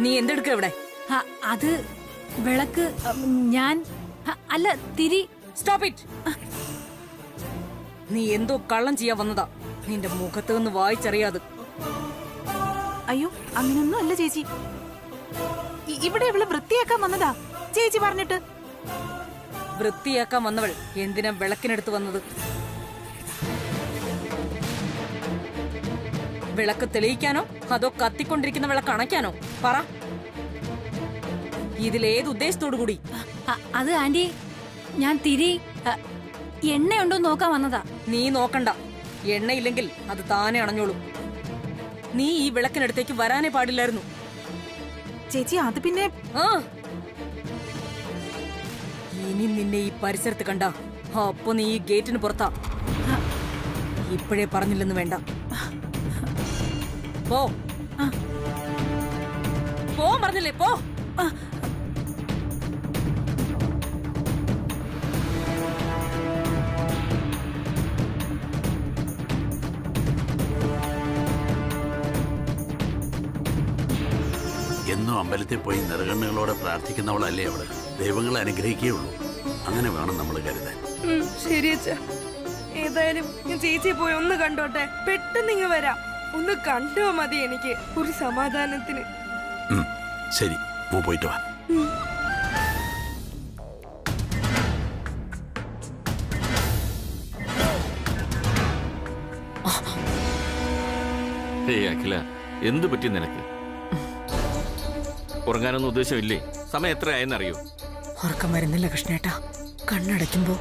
നീ എന്തെടുക്ക ഇവിടെ? അത് വിളക്ക് ഞാൻ അല്ല തിരി. Stop it. നീ എന്തോ കള്ളം ചെയ്യാൻ വന്നതാ. നിന്റെ മുഖത്ത് നിന്ന് വായിച്ചറിയാതെ. അയ്യോ അങ്ങനൊന്നും അല്ല ചേച്ചി. ഇവിടെ ഇവള് വൃത്തിയാക്കാൻ വന്നതാ ചേച്ചി പറഞ്ഞിട്ട്. വൃത്തിയാക്കാൻ വന്നവൾ എന്തിനാ വിളക്കിനടുത്ത് വന്നത്? വിളക്ക് തെളിയിക്കാനോ അതോ കത്തിക്കൊണ്ടിരിക്കുന്ന വിളക്ക് അണയ്ക്കാനോ? പറ, ഇതിലേത് ഉദ്ദേശത്തോടു കൂടി? അത് ആന്റി, ഞാൻ തിരി എണ്ണയുണ്ടോ നോക്കാൻ വന്നതാ. നീ നോക്കണ്ട. എണ്ണയില്ലെങ്കിൽ അത് താനെ അണഞ്ഞോളും. നീ ഈ വിളക്കിനടുത്തേക്ക് വരാനേ പാടില്ലായിരുന്നു. ചേച്ചി അത് പിന്നെ ഇനി നിന്നെ ഈ പരിസരത്ത് കണ്ട അപ്പൊ നീ ഈ ഗേറ്റിന് പുറത്താ. ഇപ്പോഴേ പറഞ്ഞില്ലെന്ന് വേണ്ട. പോ പോ പറഞ്ഞില്ലേ, പോ. എന്നും അമ്പലത്തിൽ പോയി നിറകണ്ണുകളോടെ പ്രാർത്ഥിക്കുന്നവളല്ലേ അവള്. ദൈവങ്ങളെ അനുഗ്രഹിക്കുകയുള്ളൂ. അങ്ങനെ വേണം നമ്മൾ കരുതാൻ. ശരി അച്ഛാ, ഏതായാലും ഞാൻ ചേച്ചിയെ പോയി ഒന്ന് കണ്ടോട്ടെ. പെട്ടെന്ന് ഇങ്ങ് വരാം. ഒന്ന് കണ്ടോ മതി എനിക്ക്, ഒരു സമാധാനത്തിന്. ശരി, പോയിട്ട് വാ. അഖില, എന്തു പറ്റി നിനക്ക്? ഉറങ്ങാനൊന്നും ഉദ്ദേശമില്ലേ? സമയം എത്രയായെന്നറിയോ? ഉറക്കം വരുന്നില്ല കൃഷ്ണേട്ടാ. കണ്ണടയ്ക്കുമ്പോ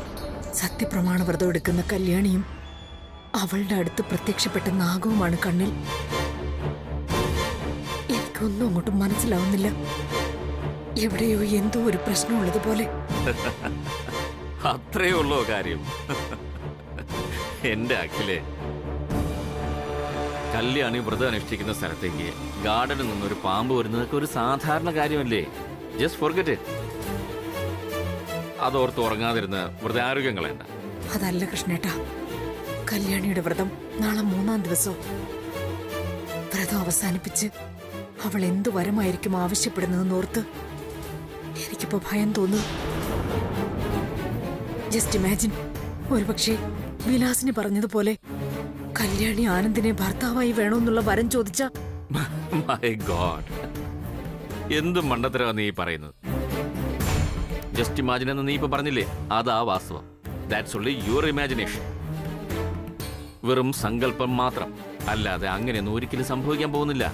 സത്യപ്രമാണ വ്രതം എടുക്കുന്ന കല്യാണിയും അവളുടെ അടുത്ത് പ്രത്യക്ഷപ്പെട്ട നാഗവുമാണ് കണ്ണിൽ. എനിക്കൊന്നും അങ്ങോട്ടും മനസ്സിലാവുന്നില്ല. എവിടെയോ എന്തോ ഒരു പ്രശ്നമുള്ളതുപോലെ. അത്രേ ഉള്ളോ കാര്യം? എന്റെ അഖിലേ, കല്യാണി വ്രതം അനുഷ്ഠിക്കുന്ന സ്ഥലത്തേക്ക് ഗാർഡനിൽ നിന്നൊരു പാമ്പ് വരുന്നതൊക്കെ ഒരു സാധാരണ കാര്യമല്ലേ? Just forget it. അതോർത്ത് ഉറങ്ങാതിരുന്ന വ്രതാരോഗ്യം കളയണ്ട. അതല്ല കൃഷ്ണേട്ടാ, കല്യാണിയുടെ വ്രതം നാളെ 3-ാം ദിവസം. വ്രതം അവസാനിപ്പിച്ച് അവൾ എന്തു വരമായിരിക്കും ആവശ്യപ്പെടുന്നതെന്ന് ഓർത്ത് എനിക്കിപ്പോ ഭയം തോന്നുന്നു. ജസ്റ്റ് ഇമാജിൻ, ഒരുപക്ഷെ വിലാസിനി പറഞ്ഞതുപോലെ കല്യാണി ആനന്ദിനെ ഭർത്താവായി വേണമെന്നുള്ള വരം ചോദിച്ച. മൈ ഗോഡ്, എന്ത് മണ്ടത്തരവാ നീ പറയുന്നത്? ജസ്റ്റ് ഇമാജിൻ എന്ന് നീ ഇപ്പൊ പറഞ്ഞില്ലേ, അതാ വാസ്തവം. That's only your imagination. വെറും സങ്കല്പം മാത്രം. അല്ലാതെ അങ്ങനെയൊന്നും ഒരിക്കലും സംഭവിക്കാൻ പോകുന്നില്ല.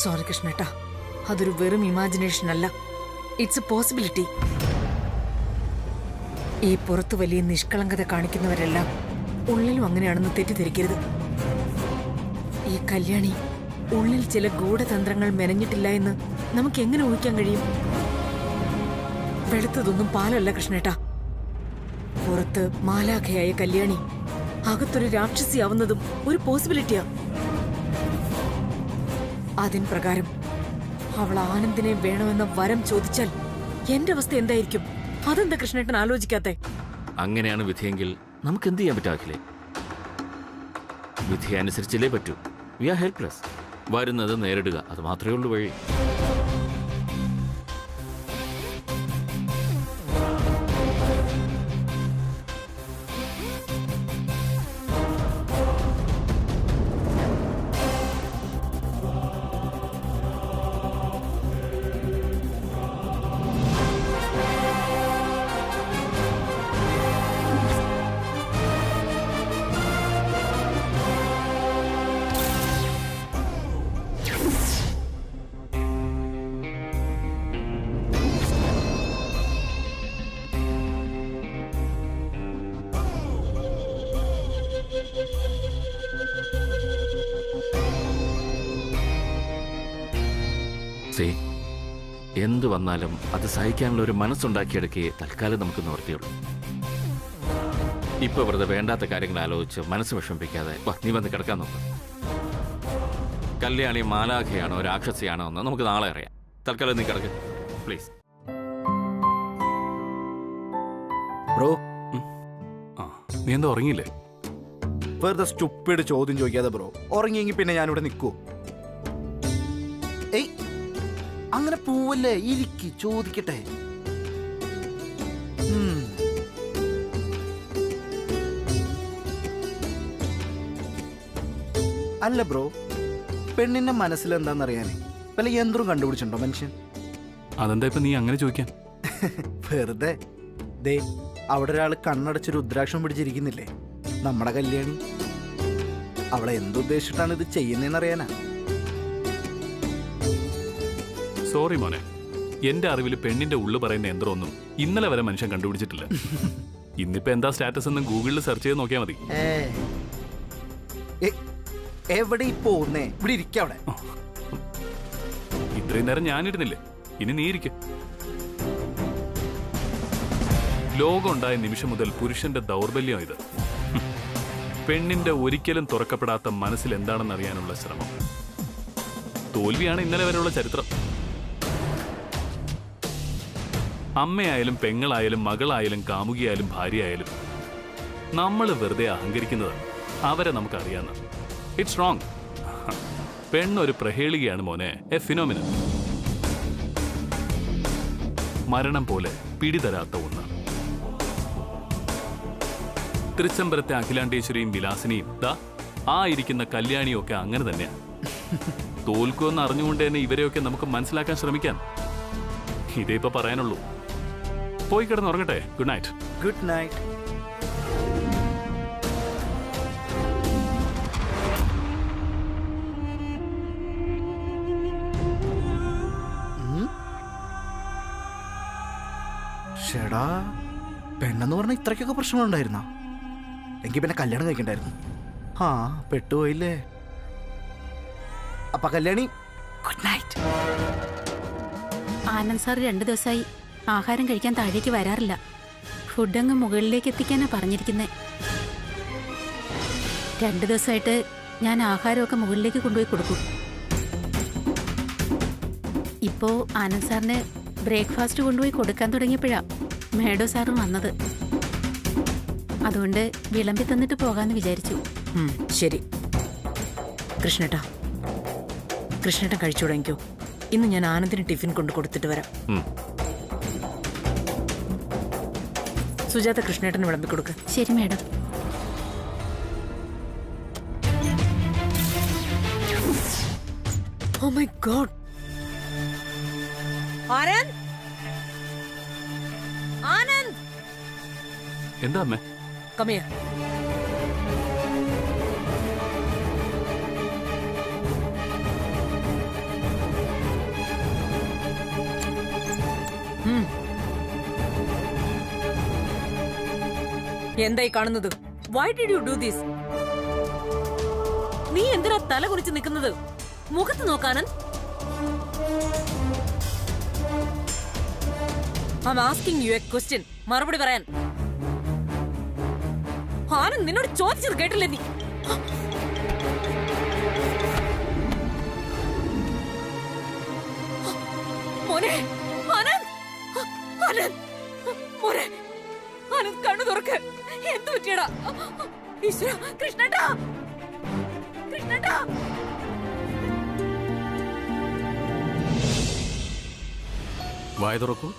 സോറി കൃഷ്ണേട്ടാ, അതൊരു വെറും ഇമാജിനേഷൻ അല്ല. It's A possibility. ഈ പുറത്തു വലിയ നിഷ്കളങ്കത കാണിക്കുന്നവരെല്ലാം ഉള്ളിലും അങ്ങനെയാണെന്ന് തെറ്റിദ്ധരിക്കരുത്. ഈ കല്യാണി ഉള്ളിൽ ചില ഗൂഢതന്ത്രങ്ങൾ മെനഞ്ഞിട്ടില്ല എന്ന് നമുക്ക് എങ്ങനെ ഊഹിക്കാൻ കഴിയും? വെളുത്തതൊന്നും പാലല്ല കൃഷ്ണേട്ടാ. പുറത്ത് മാലാഖയായ കല്യാണി അകത്തൊരു രാക്ഷസിയാവുന്നതും ഒരു പോസിബിലിറ്റിയാ. അതിൻ പ്രകാരം അവൾ ആനന്ദിനെ വേണമെന്ന വരം ചോദിച്ചാൽ എന്റെ അവസ്ഥ എന്തായിരിക്കും? അതെന്താ കൃഷ്ണേട്ടൻ ആലോചിക്കാത്തെ? അങ്ങനെയാണ് വിധിയെങ്കിൽ നമുക്ക് എന്ത് ചെയ്യാൻ പറ്റാക്കില്ലേ? വിധി അനുസരിച്ചല്ലേ പറ്റൂ. We are helpless. വരുന്നത് നേരിടുക, അത് മാത്രമേ ഉള്ളൂ വഴി. എന്തു വന്നാലും അത് സഹിക്കാനുള്ള ഒരു മനസ്സുണ്ടാക്കിയെടുക്കുകയെ തൽക്കാലം നമുക്ക് നിവർത്തിയുള്ളൂ. ഇപ്പൊ വെറുതെ വേണ്ടാത്ത കാര്യങ്ങൾ ആലോചിച്ച് മനസ്സ് വിഷമിപ്പിക്കാതെ നീ വന്ന് കിടക്കാൻ നോക്കാം. കല്യാണി മാലാഖയാണോ രാക്ഷസിയാണോ എന്ന് നമുക്ക് നാളെ അറിയാം. തൽക്കാലം നീ കിടക്ക് പ്ലീസ്. ബ്രോ, നീ എന്താ ഉറങ്ങിയില്ലേ? വെറുതെ സ്റ്റുപ്പിഡ് ചോദ്യം ചോദിക്കാതെ ബ്രോ. ഉറങ്ങിയെങ്കിൽ പിന്നെ ഞാനിവിടെ നിൽക്കൂ. ഏയ് അങ്ങനെ പോവല്ലേ, ഇരിക്ക്, ചോദിക്കട്ടെ. അല്ല ബ്രോ, പെണ്ണിന്റെ മനസ്സിൽ എന്താണെന്നറിയാനേ വല്ല യന്ത്രം കണ്ടുപിടിച്ചിട്ടുണ്ടോ മനുഷ്യൻ? അതെന്താ ഇപ്പൊ നീ അങ്ങനെ ചോദിക്കാൻ? വെറുതെ. ദേ അവിടെ ഒരാൾ കണ്ണടച്ച് രുദ്രാക്ഷം പിടിച്ചിരിക്കുന്നില്ലേ, നമ്മുടെ കല്യാണി. അവളെ എന്തുദ്ദേശിച്ചിട്ടാണ് ഇത് ചെയ്യുന്നതെന്നറിയാനാ. സോറി മോനെ, എന്റെ അറിവിൽ പെണ്ണിന്റെ ഉള്ളു പറയുന്ന യന്ത്രമൊന്നും ഇന്നലെ വരെ മനുഷ്യൻ കണ്ടുപിടിച്ചിട്ടില്ല. ഇന്നിപ്പോ എന്താ സ്റ്റാറ്റസ് എന്ന് ഗൂഗിളിൽ സെർച്ച് ചെയ്ത് നോക്കിയാൽ മതി. എവിടെ പോകുന്നേ? ഇവിടെ ഇരിക്കവിടെ. ഇത്രയും നേരം ഞാനിരുന്നില്ലേ, ഇനി നീ ഇരിക്കും. ലോകം ഉണ്ടായ നിമിഷം മുതൽ പുരുഷന്റെ ദൗർബല്യം ഇത്. പെണ്ണിന്റെ ഒരിക്കലും തുറക്കപ്പെടാത്ത മനസ്സിൽ എന്താണെന്ന് അറിയാനുള്ള ശ്രമം. തോൽവിയാണ് ഇന്നലെ വരെയുള്ള ചരിത്രം. അമ്മയായാലും പെങ്ങളായാലും മകളായാലും കാമുകിയായാലും ഭാര്യയായാലും നമ്മൾ വെറുതെ അഹങ്കരിക്കുന്നതാണ്. അവരെ നമുക്കറിയാവുന്ന. It's wrong. പെണ്ണൊരു പ്രഹേളികയാണ് മോനെ, എ ഫിനോമിനൻ. മരണം പോലെ പിടിതരാത്ത ഒന്ന്. തൃച്ചംബരത്തെ അഖിലാണ്ടേശ്വരിയും വിലാസിനിയും ദാ ആ ഇരിക്കുന്ന കല്യാണിയും ഒക്കെ അങ്ങനെ തന്നെയാ. തോൽക്കുമെന്ന് അറിഞ്ഞുകൊണ്ട് തന്നെ ഇവരെയൊക്കെ നമുക്ക് മനസ്സിലാക്കാൻ ശ്രമിക്കാൻ. ഇതേ ഇപ്പൊ പറയാനുള്ളൂ. പോയി കിടന്നുറങ്ങട്ടെ. Good night. Good night. ഷെടാ, പെണ്ണെന്ന് പറഞ്ഞ ഇത്രയ്ക്കൊക്കെ പ്രശ്നങ്ങളുണ്ടായിരുന്നോ? എങ്കിൽ പിന്നെ കല്യാണം കഴിക്കണ്ടായിരുന്നു. ആ പെട്ടുപോയില്ലേ. അപ്പൊ Kalyani, good night. Anand sir 2 ദിവസമായി ആഹാരം കഴിക്കാൻ താഴേക്ക് വരാറില്ല. ഫുഡ് അങ്ങ് മുകളിലേക്ക് എത്തിക്കാനാ പറഞ്ഞിരിക്കുന്നത്. 2 ദിവസമായിട്ട് ഞാൻ ആഹാരമൊക്കെ മുകളിലേക്ക് കൊണ്ടുപോയി കൊടുക്കും. ഇപ്പോ ആനന്ദ് സാറിന് ബ്രേക്ക്ഫാസ്റ്റ് കൊണ്ടുപോയി കൊടുക്കാൻ തുടങ്ങിയപ്പോഴാ മേഡോ സാറും വന്നത്. അതുകൊണ്ട് വിളമ്പി തന്നിട്ട് പോകാന്ന് വിചാരിച്ചു. ശരി കൃഷ്ണേട്ടാ, കൃഷ്ണേട്ടൻ കഴിച്ചു തുടങ്ങിക്കോ. ഇന്ന് ഞാൻ ആനന്ദിന് ടിഫിൻ കൊണ്ട് കൊടുത്തിട്ട് വരാം. സുജാത കൃഷ്ണേട്ടന് വിളമ്പി കൊടുക്ക. ശരി madam. Oh my God. Anand, Anand, എന്താ അമ്മേ? come here. എന്തായി കാണുന്നത്? Why did you do this? നീ എന്തിനാ തല കുറിച്ച് നിൽക്കുന്നത്? മുഖത്ത് നോക്കാനൻ. I'm asking you a question. മറുപടി പറയാൻ. ആനന്ദ് നിന്നോട് ചോദിച്ചത് കേട്ടില്ലേ നീ? മോനെ, ആനന്ദ്, ആനന്ദ്, മോനെ, ആനന്ദ് കണ്ണു തുറക്ക്. എന്ത് പറ്റിയടാ? ഈശ്വര, കൃഷ്ണേട്ടാ, കൃഷ്ണേട്ടാ. വായ തുറക്കൂ.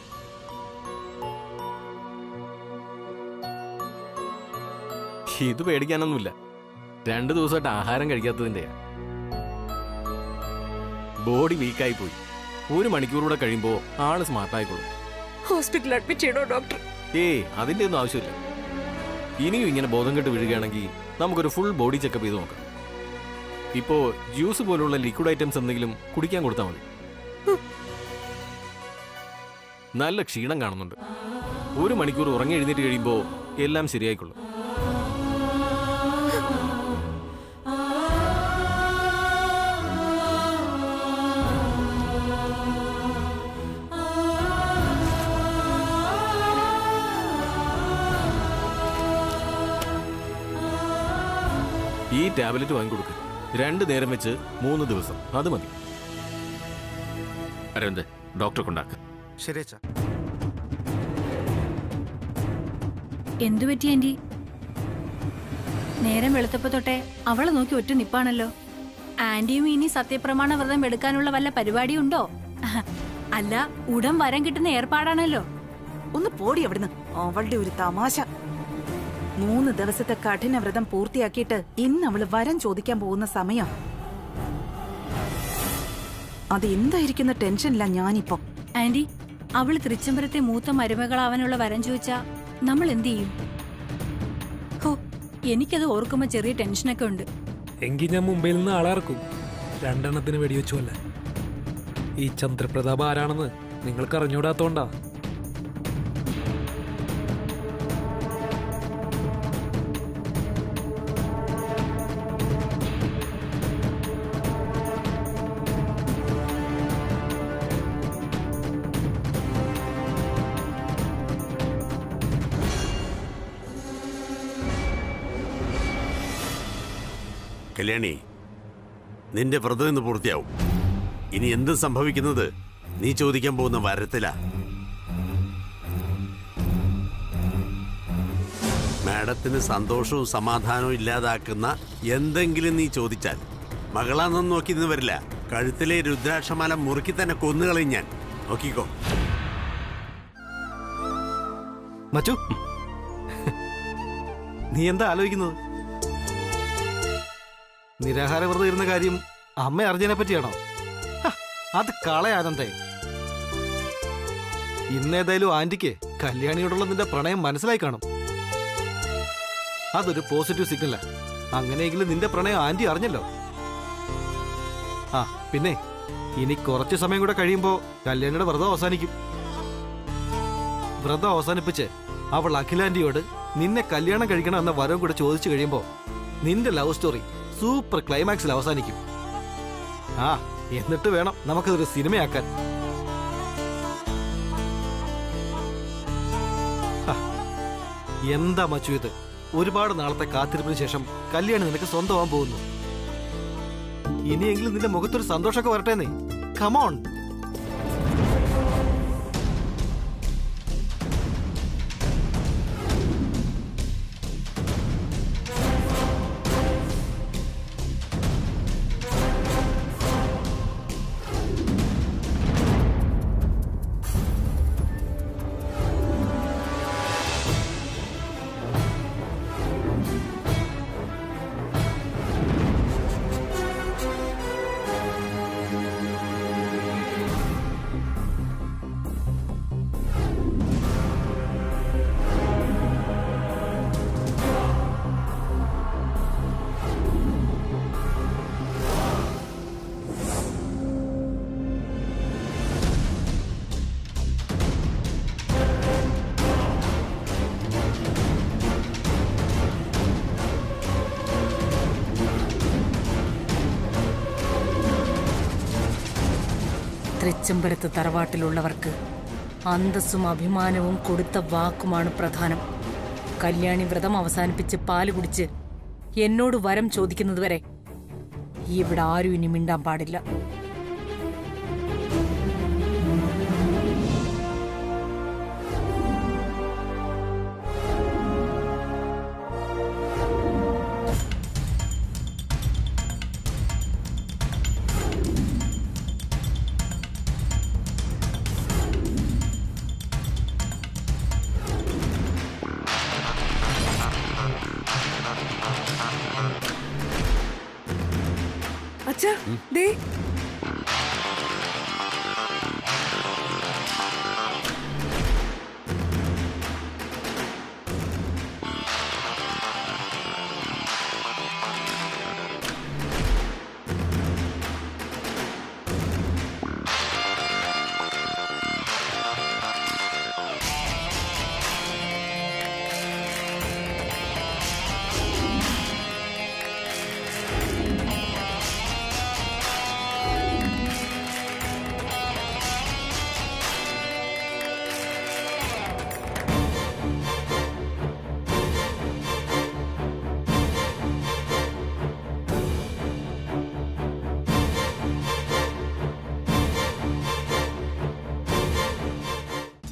ഇത് പേടിക്കാനൊന്നുമില്ല. 2 ദിവസമായിട്ട് ആഹാരം കഴിക്കാത്തതിൻ്റെയാ. ബോഡി വീക്കായി പോയി. 1 മണിക്കൂറൂടെ കഴിയുമ്പോൾ ആള് സ്മാർട്ടായിക്കോളും. ഹോസ്പിറ്റലിൽ അഡ്മിറ്റ് ചെയ്യണോ ഡോക്ടർ? അതിൻ്റെ ഒന്നും ആവശ്യമില്ല. ഇനിയും ഇങ്ങനെ ബോധം കെട്ട് വീഴുകയാണെങ്കിൽ നമുക്കൊരു ഫുൾ ബോഡി ചെക്കപ്പ് ചെയ്ത് നോക്കാം. ഇപ്പോ ജ്യൂസ് പോലുള്ള ലിക്വിഡ് ഐറ്റംസ് എന്തെങ്കിലും കുടിക്കാൻ കൊടുത്താൽ മതി. നല്ല ക്ഷീണം കാണുന്നുണ്ട്. 1 മണിക്കൂർ ഉറങ്ങി എഴുന്നേറ്റ് കഴിയുമ്പോൾ എല്ലാം ശരിയായിക്കൊള്ളും. ഈ ടാബ്ലറ്റ് വാങ്ങിക്കൊടുക്കുക. 2 നേരം വെച്ച് 3 ദിവസം. അത് മതി. അരവിന്ദ്, ഡോക്ടറെ കൊണ്ടാക്കുക. ശരി അച്ഛാ. എന്തു പറ്റി ആന്റി? നേരം വെളുത്തപ്പോ തൊട്ടേ അവളെ നോക്കി ഒറ്റ നിപ്പാണല്ലോ. ആന്റിയും ഇനി സത്യപ്രമാണ വ്രതം എടുക്കാനുള്ള വല്ല പരിപാടിയുണ്ടോ? അല്ല, ഉടൻ വരം കിട്ടുന്ന ഏർപ്പാടാണല്ലോ. ഒന്ന് പോടി അവിടുന്ന്. അവളുടെ ഒരു തമാശ. 3 ദിവസത്തെ കഠിന വ്രതം പൂർത്തിയാക്കിയിട്ട് ഇന്ന് അവള് വരം ചോദിക്കാൻ പോകുന്ന സമയം. അത് എന്തായിരിക്കുന്ന ടെൻഷനില്ല ഞാനിപ്പോ. ആന്റി, അവള് തൃച്ചംബരത്തെ മൂത്ത മരുമകളാവാനുള്ള വരം ചോദിച്ചാ നമ്മൾ എന്ത് ചെയ്യും? ഹോ, എനിക്കത് ഓർക്കുമ്പോ ചെറിയ ടെൻഷനൊക്കെ ഉണ്ട്. എങ്കിൽ ഞാൻ മുംബൈയിൽ നിന്ന് ആളെ ഇറക്കും. 2 എണ്ണത്തിന് വെടിവെച്ചുമല്ല. ഈ ചന്ദ്രപ്രതാപ് ആരാണെന്ന് നിങ്ങൾക്ക് അറിഞ്ഞൂടാത്തോണ്ടാ. കല്യാണി, നിന്റെ വ്രതം ഇന്ന് പൂർത്തിയാവും. ഇനി എന്ത് സംഭവിക്കുന്നത് നീ ചോദിക്കാൻ പോകുന്ന വരത്തിലാ. മാഡത്തിന് സന്തോഷവും സമാധാനവും ഇല്ലാതാക്കുന്ന എന്തെങ്കിലും നീ ചോദിച്ചാൽ മകളാന്നൊന്നും നോക്കി നിന്ന് വരില്ല. കഴുത്തിലെ രുദ്രാക്ഷമാല മുറുക്കി തന്നെ കൊന്നുകളയും ഞാൻ. നോക്കിക്കോ. മച്ചു, നീ എന്താ ആലോചിക്കുന്നത്? നിരാഹാര വ്രതം ഇരുന്ന കാര്യം അമ്മ അറിഞ്ഞതിനെ പറ്റിയാണോ? അത് കളയാനന്തേ. ഇന്നേതായാലും ആന്റിക്ക് കല്യാണിയോടുള്ള നിന്റെ പ്രണയം മനസ്സിലായി കാണും. അതൊരു പോസിറ്റീവ് സിഗ്നലാ. അങ്ങനെയെങ്കിലും നിന്റെ പ്രണയം ആന്റി അറിഞ്ഞല്ലോ. പിന്നെ ഇനി കുറച്ച് സമയം കൂടെ കഴിയുമ്പോ കല്യാണിയുടെ വ്രതം അവസാനിക്കും. വ്രതം അവസാനിപ്പിച്ച് അവൾ അഖിലാന്റിയോട് നിന്നെ കല്യാണം കഴിക്കണം എന്ന വരവും കൂടെ ചോദിച്ചു കഴിയുമ്പോ നിന്റെ ലവ് സ്റ്റോറി സൂപ്പർ ക്ലൈമാക്സിൽ അവസാനിക്കും. എന്നിട്ട് വേണം നമുക്കതൊരു സിനിമയാക്കാൻ. എന്താ മച്ചു ഇത്? ഒരുപാട് നാളത്തെ കാത്തിരിപ്പിന് ശേഷം കല്യാണം നിനക്ക് സ്വന്തമാവാൻ പോകുന്നു. ഇനിയെങ്കിലും നിന്റെ മുഖത്തൊരു സന്തോഷമൊക്കെ വരട്ടെന്നേ. കമോൺ. തൃച്ചംബരത്ത് തറവാട്ടിലുള്ളവർക്ക് അന്തസ്സും അഭിമാനവും കൊടുത്ത വാക്കുമാണ് പ്രധാനം. കല്യാണി വ്രതം അവസാനിപ്പിച്ച് പാല് കുടിച്ച് എന്നോട് വരം ചോദിക്കുന്നതുവരെ ഇവിടെ ആരും ഇനി മിണ്ടാൻ പാടില്ല. അച്ഛാ, ദേ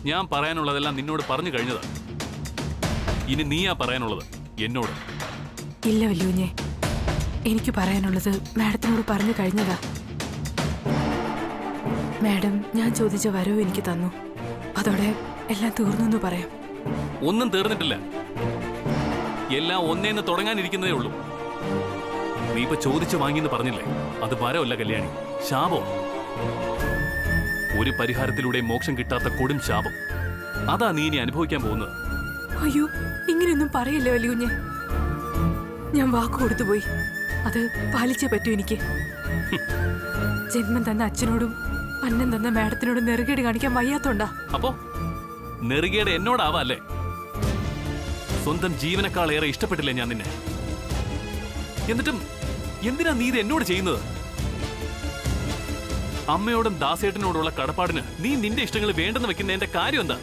ഞാൻ പറയാനുള്ളതെല്ലാം നിന്നോട് പറഞ്ഞു കഴിഞ്ഞതാ. ഇനി നീയാ പറയാനുള്ളത് എന്നോട്. ഇല്ല വല്യൂഞ്ഞെ, എനിക്ക് പറയാനുള്ളത് മാഡത്തിനോട് പറഞ്ഞു കഴിഞ്ഞതാ. മാഡം ഞാൻ ചോദിച്ച വരവ് എനിക്ക് തന്നു. അതോടെ എല്ലാം തീർന്നു പറയാം. ഒന്നും തീർന്നിട്ടില്ല. എല്ലാം ഒന്നേന്ന് തുടങ്ങാനിരിക്കുന്നതേ ഉള്ളൂ. നീ ഇപ്പൊ ചോദിച്ചു വാങ്ങിന്ന് പറഞ്ഞില്ലേ, അത് വരമല്ല കല്യാണി, ശാപം. ഒരു പരിഹാരത്തിലൂടെ മോക്ഷം കിട്ടാത്ത കൊടും ശാപം. അതാ നീ ഇനി അനുഭവിക്കാൻ പോകുന്നത്. അയ്യോ, ഇങ്ങനെയൊന്നും പറയല്ലേ വല്യൂഞ്ഞെ. ഞാൻ വാക്ക് കൊടുത്തുപോയി. അത് പാലിച്ചേ പറ്റൂ എനിക്ക്. ജന്മം തന്ന അച്ഛനോടും അന്നം തന്ന മാഡത്തിനോടും നെറുകേട് കാണിക്കാൻ വയ്യാത്തോണ്ടാ. അപ്പോ നെറുകേട് എന്നോടാവല്ലേ? സ്വന്തം ജീവനേക്കാൾ ഏറെ ഇഷ്ടപ്പെട്ടില്ലേ ഞാൻ നിന്നെ? എന്നിട്ടും എന്തിനാ നീ ഇത് എന്നോട് ചെയ്യുന്നത്? അമ്മയോടും ദാസേട്ടനോടുള്ള കടപ്പാടിന് നീ നിന്റെ ഇഷ്ടങ്ങൾ വേണ്ടെന്ന് വെക്കുന്നതിന്റെ കാര്യം എന്താ?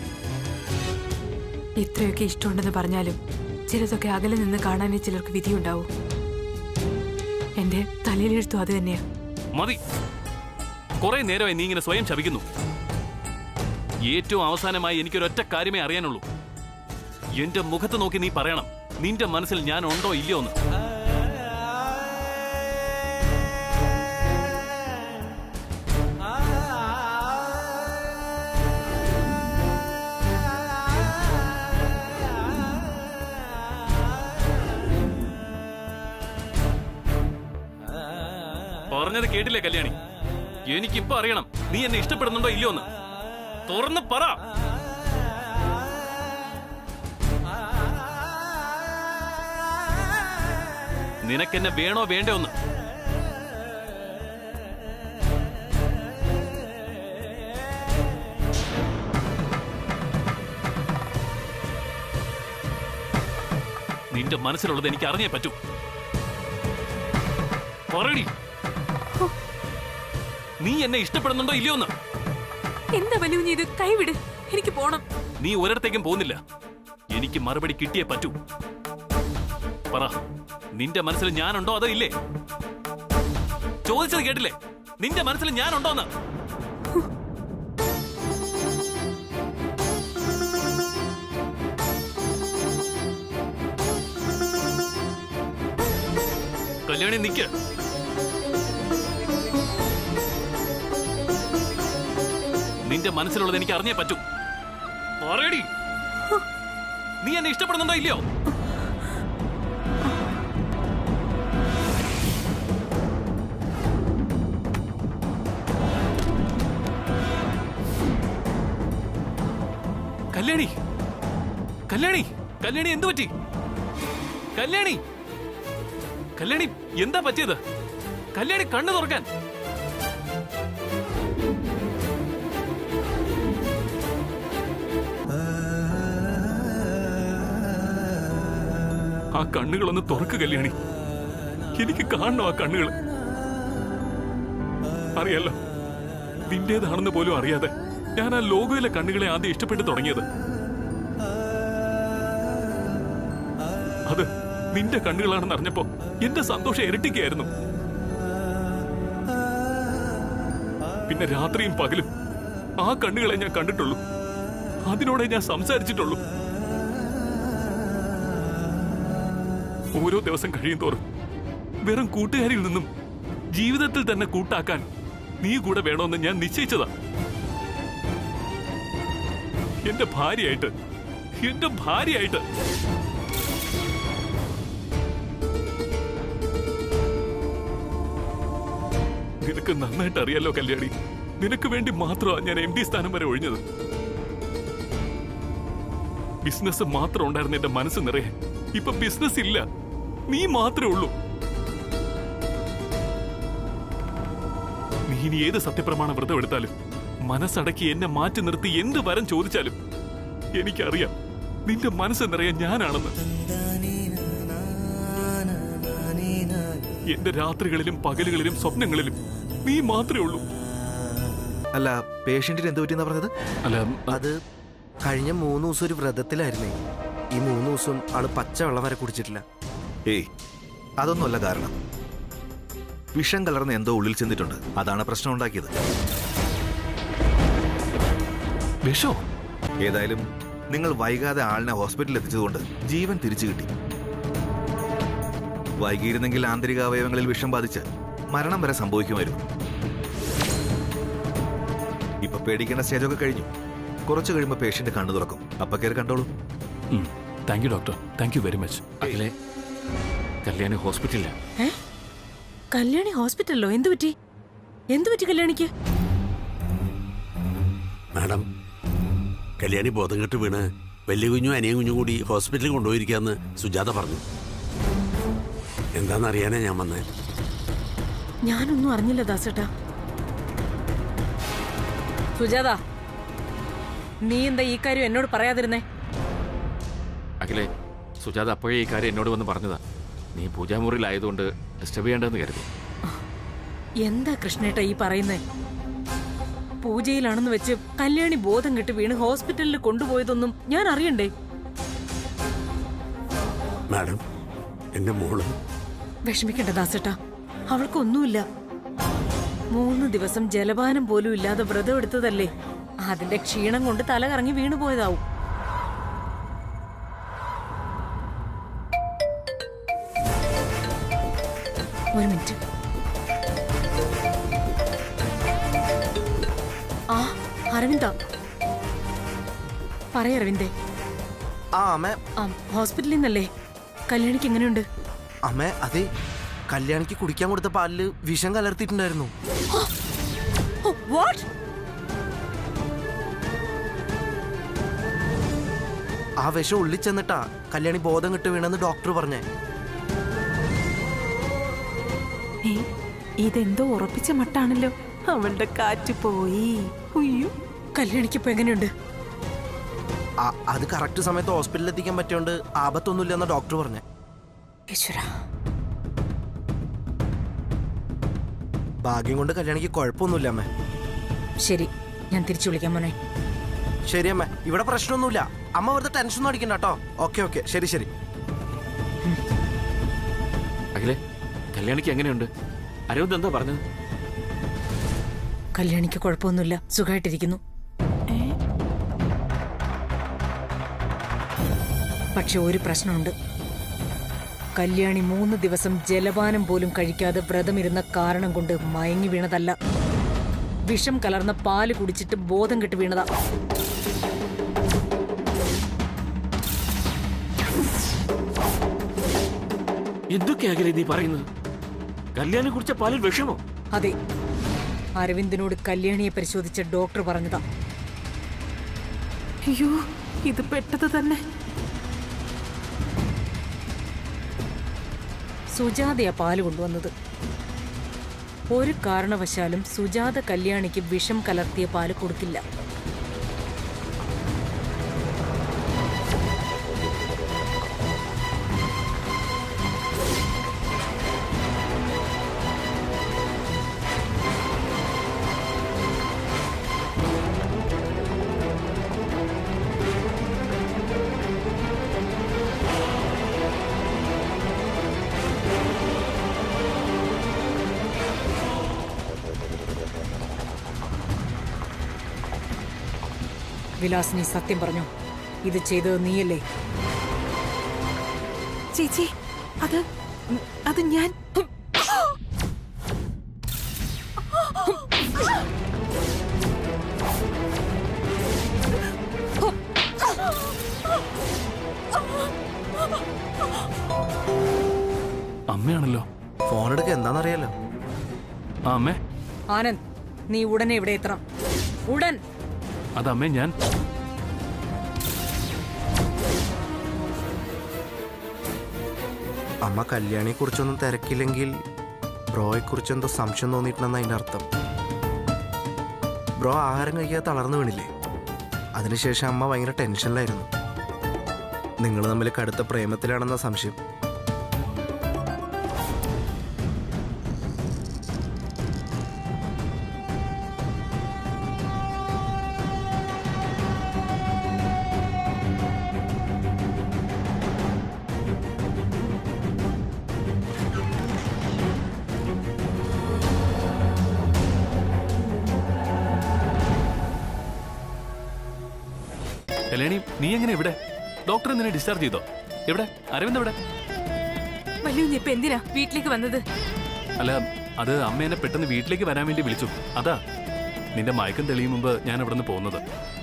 ഇത്രയൊക്കെ ഇഷ്ടമുണ്ടെന്ന് പറഞ്ഞാലും ചിലതൊക്കെ അകലെ നിന്ന് കാണാനേ ചിലർക്ക് വിധിയുണ്ടാവും. എന്റെ തലയിലെഴുത്തും അത് തന്നെയാ. മതി. കുറെ നേരമായി നീ ഇങ്ങനെ സ്വയം ശപിക്കുന്നു. ഏറ്റവും അവസാനമായി എനിക്കൊരൊറ്റ കാര്യമേ അറിയാനുള്ളൂ. എന്റെ മുഖത്ത് നോക്കി നീ പറയണം, നിന്റെ മനസ്സിൽ ഞാൻ ഉണ്ടോ ഇല്ലയോ എന്ന്. പറഞ്ഞത് കേട്ടില്ലേ കല്യാണി? എനിക്കിപ്പോ അറിയണം നീ എന്നെ ഇഷ്ടപ്പെടുന്നുണ്ടോ ഇല്ലയോ എന്ന്. തുറന്ന് പറ. നിനക്കെന്നെ വേണോ വേണ്ടോ ഒന്ന്? നിന്റെ മനസ്സിലുള്ളത് എനിക്ക് അറിഞ്ഞേ പറ്റൂ. പറയടി, നീ എന്നെ ഇഷ്ടപ്പെടുന്നുണ്ടോ ഇല്ലയോ എന്ന്? എന്താ വല്യൂഞ്ഞെ ഇത്? കൈവിട്, എനിക്ക് പോണം. നീ ഒരിടത്തേക്കും പോകുന്നില്ല. എനിക്ക് മറുപടി കിട്ടിയേ പറ്റൂ. പറ, നിന്റെ മനസ്സിൽ ഞാനുണ്ടോ അതോ ഇല്ലേ? ചോദിച്ചത് കേട്ടില്ലേ? നിന്റെ മനസ്സിൽ ഞാനുണ്ടോന്ന്? കല്യാണി നിക്ക്. നിന്റെ മനസ്സിലുള്ളത് എനിക്ക് അറിഞ്ഞേ പറ്റൂ. പറയടി, നീ എന്നെ ഇഷ്ടപ്പെടുന്നുണ്ടോ ഇല്ലയോ? കല്യാണി, കല്യാണി, കല്യാണി എന്തു പറ്റി? കല്യാണി, കല്യാണി എന്താ പറ്റിയത്? കല്യാണി കണ്ണു തുറക്കാൻ. ആ കണ്ണുകളൊന്ന് തുറക്ക് കല്യാണി. എനിക്ക് കാണണം ആ കണ്ണുകൾ. അറിയാലോ, നിന്റേതാണെന്ന് പോലും അറിയാതെ ഞാൻ ആ ലോകയിലെ കണ്ണുകളെ ആദ്യം ഇഷ്ടപ്പെട്ട് തുടങ്ങിയത്. അത് നിന്റെ കണ്ണുകളാണെന്ന് അറിഞ്ഞപ്പോ എന്റെ സന്തോഷം ഇരട്ടിക്കായിരുന്നു. പിന്നെ രാത്രിയും പകലും ആ കണ്ണുകളെ ഞാൻ കണ്ടിട്ടുള്ളൂ. അതിനോടെ ഞാൻ സംസാരിച്ചിട്ടുള്ളൂ. ഓരോ ദിവസം കഴിയും തോറും വെറും കൂട്ടുകാരിൽ നിന്നും ജീവിതത്തിൽ തന്നെ കൂട്ടാക്കാൻ നീ കൂടെ വേണമെന്ന് ഞാൻ നിശ്ചയിച്ചതാ. എന്റെ ഭാര്യയായിട്ട്, എന്റെ ഭാര്യയായിട്ട്. നിനക്ക് നന്നായിട്ട് അറിയാലോ കല്യാണി, നിനക്ക് വേണ്ടി മാത്രമാണ് ഞാൻ MD സ്ഥാനം വരെ ഒഴിഞ്ഞത്. ബിസിനസ് മാത്രം ഉണ്ടായിരുന്ന എന്റെ മനസ്സ് നിറയെ ഇപ്പൊ ബിസിനസ് ഇല്ല, നീ മാത്രമേ ഉള്ളൂ. നീ ഇനി ഏത് സത്യപ്രമാണ വ്രതം എടുത്താലും മനസ്സടക്കി എന്നെ മാറ്റി നിർത്തി എന്ത് വരം ചോദിച്ചാലും എനിക്കറിയാം നിന്റെ മനസ്സ് നിറയെ ഞാനാണെന്ന്. എന്റെ രാത്രികളിലും പകലുകളിലും സ്വപ്നങ്ങളിലും നീ മാത്രമേ ഉള്ളൂ. അല്ല, പേഷ്യന്റിന് എന്ത് പറ്റിയെന്നാ പറഞ്ഞത്? അല്ല, അത് കഴിഞ്ഞ 3 ദിവസം ഒരു വ്രതത്തിലായിരുന്നേ. ഈ 3 ദിവസം ആള് പച്ചവെള്ളം വരെ കുടിച്ചിട്ടില്ല. ഏയ്, അതൊന്നുമല്ല കാരണം. വിഷം കലർന്ന് എന്തോ ഉള്ളിൽ ചെന്നിട്ടുണ്ട്. അതാണ് പ്രശ്നം ഉണ്ടാക്കിയത്. വിഷോ? ഏതായാലും നിങ്ങൾ വൈകാതെ ആളിനെ ഹോസ്പിറ്റലിൽ എത്തിച്ചതുകൊണ്ട് ജീവൻ തിരിച്ചു കിട്ടി. വൈകിയിരുന്നെങ്കിൽ ആന്തരിക അവയവങ്ങളിൽ വിഷം ബാധിച്ച് മരണം വരെ സംഭവിക്കുമായിരുന്നു. ഇപ്പൊ പേടിക്കേണ്ട സ്റ്റേജൊക്കെ കഴിഞ്ഞു. കുറച്ച് കഴിയുമ്പോൾ പേഷ്യന്റ് കണ്ണു തുറക്കും. അപ്പൊ കയറി കണ്ടോളൂ. Thank you doctor, thank you very much. അഖിലേ, കല്യാണി ഹോസ്പിറ്റലില്ല. കല്യാണി ഹോസ്പിറ്റലിലോ? എന്തു പറ്റി? എന്തു പറ്റി കല്യാണിക്ക്? മാഡം, കല്യാണി ബോധം കെട്ട് വീണ് വലിയ കുഞ്ഞും അനിയൻ കുഞ്ഞും കൂടി ഹോസ്പിറ്റലിൽ കൊണ്ടുപോയിരിക്കാന്ന് സുജാത പറഞ്ഞു. എന്താണെന്നറിയാനാ ഞാൻ വന്നേ. ഞാനൊന്നും അറിഞ്ഞില്ല ദാസേട്ടാ. സുജാത, നീ എന്താ ഈ കാര്യം എന്നോട് പറയാതിരുന്നേ? അഖിലേ, സുജാത അപ്പോഴേ ഈ കാര്യം എന്നോട് വന്ന് പറഞ്ഞതാ. നീ പൂജാമുറിയിലായതുകൊണ്ട് ഡിസ്റ്റർബ് ചെയ്യേണ്ടെന്ന് കരുതി. എന്താ കൃഷ്ണേട്ട ഈ പറയുന്നേ? പൂജയിലാണെന്ന് വെച്ച് കല്യാണി ബോധം കെട്ട് വീണ് ഹോസ്പിറ്റലിൽ കൊണ്ടുപോയതൊന്നും ഞാൻ അറിയണ്ടേ? മാഡം, എന്റെ മോള് വിഷമിക്കണ്ട ദാസേട്ടാ, അവൾക്കൊന്നുമില്ല. 3 ദിവസം ജലപാനം പോലും ഇല്ലാതെ വ്രതം എടുത്തതല്ലേ. അതിന്റെ ക്ഷീണം കൊണ്ട് തല കറങ്ങി വീണുപോയതാവും. ഒരു മിനിറ്റ്. ആ അരവിന്ദ, പറയ അരവിന്ദേ. ഹോസ്പിറ്റലിൽ നിന്നല്ലേ? കല്യാണിക്ക് എങ്ങനെയുണ്ട്? അമ്മേ, അതെ, കല്യാണിക്ക് കുടിക്കാൻ കൊടുത്ത പാലില് വിഷം കലർത്തിയിട്ടുണ്ടായിരുന്നു. ആ വിഷം ഉള്ളിൽ ചെന്നിട്ടാ കല്യാണി ബോധം കെട്ട് വീണെന്ന് ഡോക്ടർ പറഞ്ഞേ. ഇതെന്തോ ഉറപ്പിച്ച മട്ടാണല്ലോ. അവളുടെ കാറ്റ് പോയി. കല്യാണിക്കിപ്പോ എങ്ങനെയുണ്ട്? അത് കറക്റ്റ് സമയത്ത് ഹോസ്പിറ്റലിൽ എത്തിക്കാൻ പറ്റിയോണ്ട് ആപത്തൊന്നുമില്ലെന്ന ഡോക്ടർ പറഞ്ഞേ. ഭാഗ്യം കൊണ്ട് കല്യാണിക്ക് കുഴപ്പമൊന്നുമില്ല അമ്മേ. ശരി, ഞാൻ തിരിച്ചു വിളിക്കാം മോനെ. ശരി അമ്മ, ഇവിടെ പ്രശ്നമൊന്നുമില്ല. അമ്മ വെറുതെ ടെൻഷനൊന്നും അടിക്കണ്ട കേട്ടോ. ഓക്കെ, ശരി ശരി. അഖിലേ, കല്യാണിക്ക് എങ്ങനെയുണ്ട്? അരവിന്ദ് എന്താ പറഞ്ഞത്? കല്യാണിക്ക് കുഴപ്പമൊന്നുമില്ല, സുഖമായിട്ടിരിക്കുന്നു. പക്ഷെ ഒരു പ്രശ്നമുണ്ട്. കല്യാണി 3 ദിവസം ജലപാനം പോലും കഴിക്കാതെ വ്രതമിരുന്ന കാരണം കൊണ്ട് മയങ്ങി വീണതല്ല. വിഷം കലർന്ന പാല് കുടിച്ചിട്ട് ബോധം കെട്ട് വീണതാ. എന്തൊക്കെയാ നീ പറയുന്നത്? കല്യാണി കുടിച്ച പാലിൽ വിഷമോ? അതെ, അരവിന്ദിനോട് കല്യാണിയെ പരിശോധിച്ച ഡോക്ടർ പറഞ്ഞതാ. അയ്യോ, ഇത് പെട്ടത് തന്നെ. സുജാതയാ പാല് കൊണ്ടുവന്നത്. ഒരു കാരണവശാലും സുജാത കല്യാണിക്ക് വിഷം കലർത്തിയ പാല് കൊടുക്കില്ല. വിലാസിനി സത്യം പറഞ്ഞു, ഇത് ചെയ്തത് നീയല്ലേ? ചേച്ചി, അത് ഞാൻ. അമ്മയാണല്ലോ. ഫോൺ എടുക്ക, എന്താണെന്നറിയാലോ. അമ്മേ. ആനന്ദ്, നീ ഉടനെ ഇവിടെ എത്തണം. ഉടൻ. അതമ്മേ, ഞാൻ അമ്മ കല്യാണിയെ കുറിച്ചൊന്നും തിരക്കില്ലെങ്കിൽ ബ്രോയെ കുറിച്ച് എന്തോ സംശയം തോന്നിയിട്ടുണ്ടെന്ന് അതിന്റെ അർത്ഥം. ബ്രോ ആഹാരം കഴിക്കാതെ തളർന്നു വീണില്ലേ? അതിനുശേഷം അമ്മ ഭയങ്കര ടെൻഷനിലായിരുന്നു. നിങ്ങൾ തമ്മിൽ കടുത്ത പ്രേമത്തിലാണെന്ന സംശയം. കല്യാണി, നീ എങ്ങനെ ഇവിടെ? ഡോക്ടർ നിന്നെ ഡിസ്ചാർജ് ചെയ്തോ? എവിടെ? അരവിന്ദ് എവിടെ? വല്യുഞ്ഞി ഇപ്പൊ എന്തിനാ വീട്ടിലേക്ക് വന്നത്? അല്ല, അത് അമ്മേനെ പെട്ടെന്ന് വീട്ടിലേക്ക് വരാൻ വേണ്ടി വിളിച്ചു. അതാ നിന്റെ മയക്കം തെളിയും മുമ്പ് ഞാൻ അവിടെ നിന്ന് പോകുന്നത്.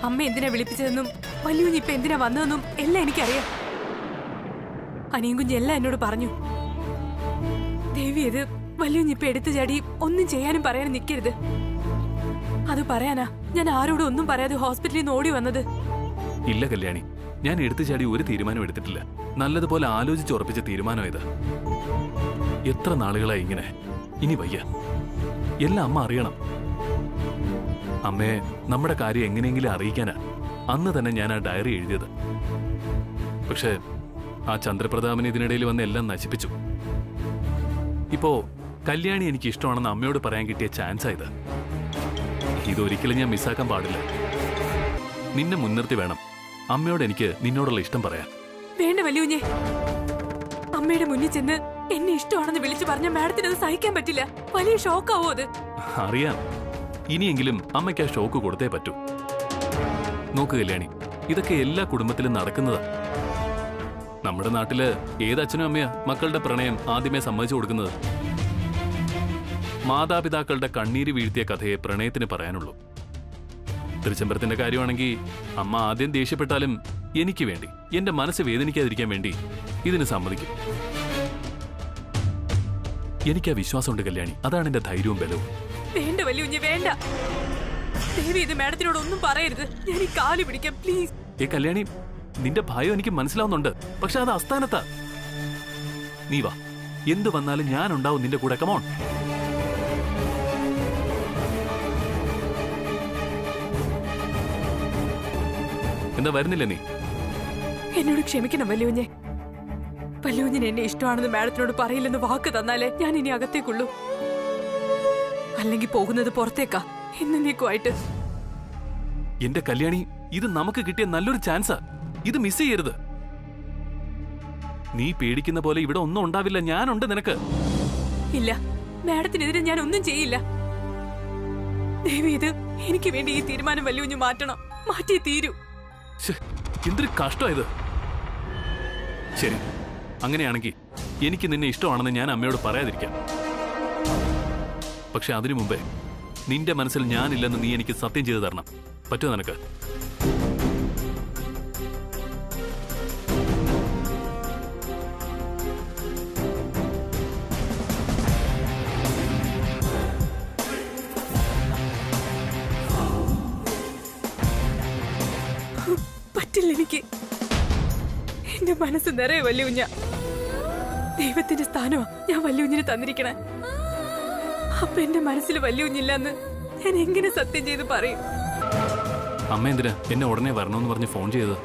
അമ്മ എന്തിനാ വിളിപ്പിച്ചതെന്നും വല്യുഞ്ഞി ഇപ്പൊ എന്തിനാ വന്നതെന്നും എല്ലാം എനിക്കറിയാം. അനിയും കുഞ്ഞ് എല്ലാം എന്നോട് പറഞ്ഞു. ദേവി ഇത് വല്യുഞ്ഞി ഇപ്പൊ എടുത്തു ചാടി ഒന്നും ചെയ്യാനും പറയാനും നിൽക്കരുത്. അത് പറയാനാ ഞാൻ ആരോടും ഒന്നും പറയാതെ ഹോസ്പിറ്റലിൽ നിന്ന് ഓടി വന്നത്. ഇല്ല കല്യാണി, ഞാൻ എടുത്തു ചാടി ഒരു തീരുമാനം എടുത്തിട്ടില്ല. നല്ലതുപോലെ ആലോചിച്ചുറപ്പിച്ച തീരുമാനം ഇത്. എത്ര നാളുകളായി ഇങ്ങനെ. ഇനി വയ്യ. എല്ലാം അമ്മ അറിയണം. അമ്മയെ നമ്മുടെ കാര്യം എങ്ങനെയെങ്കിലും അറിയിക്കാനാ അന്ന് തന്നെ ഞാൻ ആ ഡയറി എഴുതിയത്. പക്ഷേ ആ ചന്ദ്രപ്രതാപന് ഇതിനിടയിൽ വന്ന് എല്ലാം നശിപ്പിച്ചു. ഇപ്പോ കല്യാണി എനിക്ക് ഇഷ്ടമാണെന്ന് അമ്മയോട് പറയാൻ കിട്ടിയ ചാൻസാ ഇത്. ഇതൊരിക്കലും ഞാൻ മിസ്സാക്കാൻ പാടില്ല. നിന്നെ മുൻനിർത്തി വേണം അമ്മയോട് എനിക്ക് നിന്നോടുള്ള ഇഷ്ടം പറയാൻ. വേണ്ട വല്യുഞ്ഞെ, അമ്മയുടെ മുന്നിൽ ചെന്ന് എന്നെ ഇഷ്ടമാണെന്ന് വിളിച്ചു പറഞ്ഞ മാഡത്തിന് അത് സഹിക്കാൻ പറ്റില്ല. വലിയ ഷോക്കാവോ അത്? അറിയാം. ഇനിയെങ്കിലും അമ്മയ്ക്ക് ആ ഷോക്ക് കൊടുത്തേ പറ്റൂ. നോക്ക് കല്യാണി, ഇതൊക്കെ എല്ലാ കുടുംബത്തിലും നടക്കുന്നതാ. നമ്മുടെ നാട്ടില് ഏതച്ഛനും അമ്മയാ മക്കളുടെ പ്രണയം ആദ്യമേ സമ്മതിച്ചു കൊടുക്കുന്നത്? മാതാപിതാക്കളുടെ കണ്ണീര് വീഴ്ത്തിയ കഥയെ പ്രണയത്തിന് പറയാനുള്ളൂ. തിരുച്ചമ്പരത്തിന്റെ കാര്യമാണെങ്കിൽ അമ്മ ആദ്യം ദേഷ്യപ്പെട്ടാലും എനിക്ക് വേണ്ടി, എന്റെ മനസ്സ് വേദനിക്കാതിരിക്കാൻ വേണ്ടി ഇതിന് സമ്മതിക്കും. എനിക്ക് ആ വിശ്വാസമുണ്ട് കല്യാണി. അതാണ് എന്റെ ധൈര്യവും ബലവും. വേണ്ട വല്യുഞ്ഞെ, വേണ്ട. ദേവി ഇത് മാഡത്തിനോട് ഒന്നും പറയരുത്. ഞാൻ ഈ കാല് പിടിക്കാം പ്ലീസ്. കല്യാണി, നിന്റെ ഭയം എനിക്ക് മനസ്സിലാവുന്നുണ്ട്. പക്ഷെ അത് അസ്ഥാനത്താ. നീ വാ, എന്തു വന്നാലും ഞാൻ ഉണ്ടാവും നിന്റെ കൂടെ. കമോൺ. എന്താ വരുന്നില്ല നീ? എന്നോട് ക്ഷമിക്കണം വല്യുഞ്ഞെ. വല്യുഞ്ഞിന് എന്നെ ഇഷ്ടമാണെന്ന് മാഡത്തിനോട് പറയില്ലെന്ന് വാക്ക് തന്നാലേ ഞാൻ ഇനി അകത്തേക്കുള്ളൂ. അല്ലെങ്കിൽ പോകുന്നത് പുറത്തേക്കാ, എന്നേക്കുമായിട്ട്. എന്റെ കല്യാണി, ഇത് നമുക്ക് കിട്ടിയ നല്ലൊരു ചാൻസാ. ഇത് മിസ് ചെയ്യരുത്. നീ പേടിക്കുന്ന പോലെ ഇവിടെ ഒന്നും ഉണ്ടാവില്ല. ഞാനുണ്ട് നിനക്ക്. ഇല്ല, മാഡത്തിനെതിരെ ഞാൻ ഒന്നും ചെയ്യില്ല. ദേവി ഇത് എനിക്ക് വേണ്ടി ഈ തീരുമാനം വല്യുഞ്ഞു മാറ്റണം. മാറ്റിയേ തീരൂ. എന്തൊരു കഷ്ടമായത്. ശരി, അങ്ങനെയാണെങ്കിൽ എനിക്ക് നിന്നെ ഇഷ്ടമാണെന്ന് ഞാൻ അമ്മയോട് പറയാതിരിക്കാം. പക്ഷെ അതിനു മുമ്പേ നിന്റെ മനസ്സിൽ ഞാനില്ലെന്ന് നീ എനിക്ക് സത്യം ചെയ്തു തരണം. പറ്റുമോ നിനക്ക്? പറ്റില്ല എനിക്ക്. എന്റെ മനസ്സ് നിറയെ വല്യുഞ്ഞ. ദൈവത്തിന്റെ സ്ഥാനമാ ഞാൻ വല്യുഞ്ഞിന് തന്നിരിക്കണേ. അപ്പൊ എന്റെ മനസ്സിൽ വല്യുഞ്ഞില്ലെന്ന് ഞാൻ എങ്ങനെ സത്യം ചെയ്ത് പറയും? അമ്മ എന്തിനാ എന്നെ ഉടനെ വരണമെന്ന് പറഞ്ഞ് ഫോൺ ചെയ്തത്?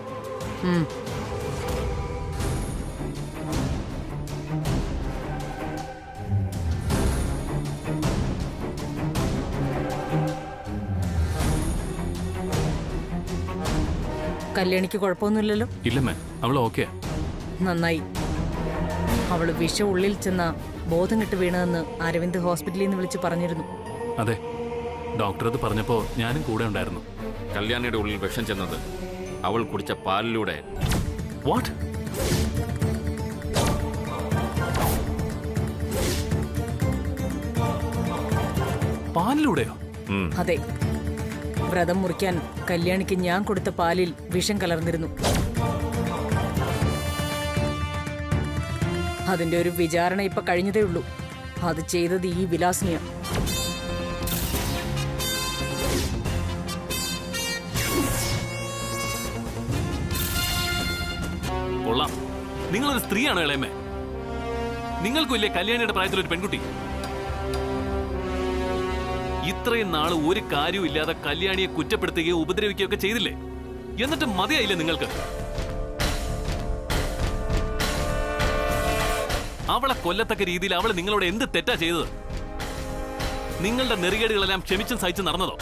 കല്യാണിക്ക് കുഴപ്പമൊന്നുമില്ലല്ലോ? ഇല്ലമ്മേ, അവള് ഓക്കെ. നന്നായി. അവള് വിഷ ഉള്ളിൽ ചെന്ന ബോധം കെട്ട് വീണതെന്ന് അരവിന്ദ് ഹോസ്പിറ്റലിൽ നിന്ന് വിളിച്ച് പറഞ്ഞിരുന്നു. അതെ, ഡോക്ടർ അത് പറഞ്ഞപ്പോ ഞാനും കൂടെ ഉണ്ടായിരുന്നു. കല്യാണിയുടെ ഉള്ളിൽ വിഷം ചെന്നത് അവൾ കുടിച്ച പാലിലൂടെ. വാട്ട്? പാലിലൂടെയോ? അതെ. വ്രതം മുറിക്കാൻ കല്യാണിക്ക് ഞാൻ കൊടുത്ത പാലിൽ വിഷം കലർന്നിരുന്നു. അതിന്റെ ഒരു വിചാരണ ഇപ്പൊ കഴിഞ്ഞതേ ഉള്ളൂ. അത് ചെയ്തത് ഈ വിലാസിനിയാ. കൊള്ളാം. നിങ്ങളൊരു സ്ത്രീയാണോ ഇളയമ്മേ? നിങ്ങൾക്കില്ലേ കല്യാണിയുടെ പ്രായത്തിലൊരു പെൺകുട്ടി? ഇത്രയും നാള് ഒരു കാര്യവും ഇല്ലാതെ കല്യാണിയെ കുറ്റപ്പെടുത്തുകയോ ഉപദ്രവിക്കുകയോ ഒക്കെ ചെയ്തില്ലേ? എന്നിട്ട് മതിയായില്ലേ നിങ്ങൾക്ക്? അവളെ കൊല്ലത്തക്ക രീതിയിൽ അവൾ നിങ്ങളോട് എന്ത് തെറ്റാ ചെയ്തത്? നിങ്ങളുടെ നെറികേടുകളെല്ലാം ക്ഷമിച്ചും സഹിച്ചു നടന്നതോ?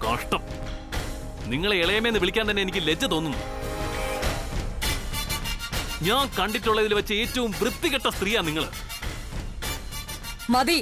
കഷ്ടം. നിങ്ങളെ ഇളയമേന്ന് വിളിക്കാൻ തന്നെ എനിക്ക് ലജ്ജ തോന്നുന്നു. ഞാൻ കണ്ടിട്ടുള്ളതിൽ വെച്ച് ഏറ്റവും വൃത്തികെട്ട സ്ത്രീയാ നിങ്ങള്. മതി.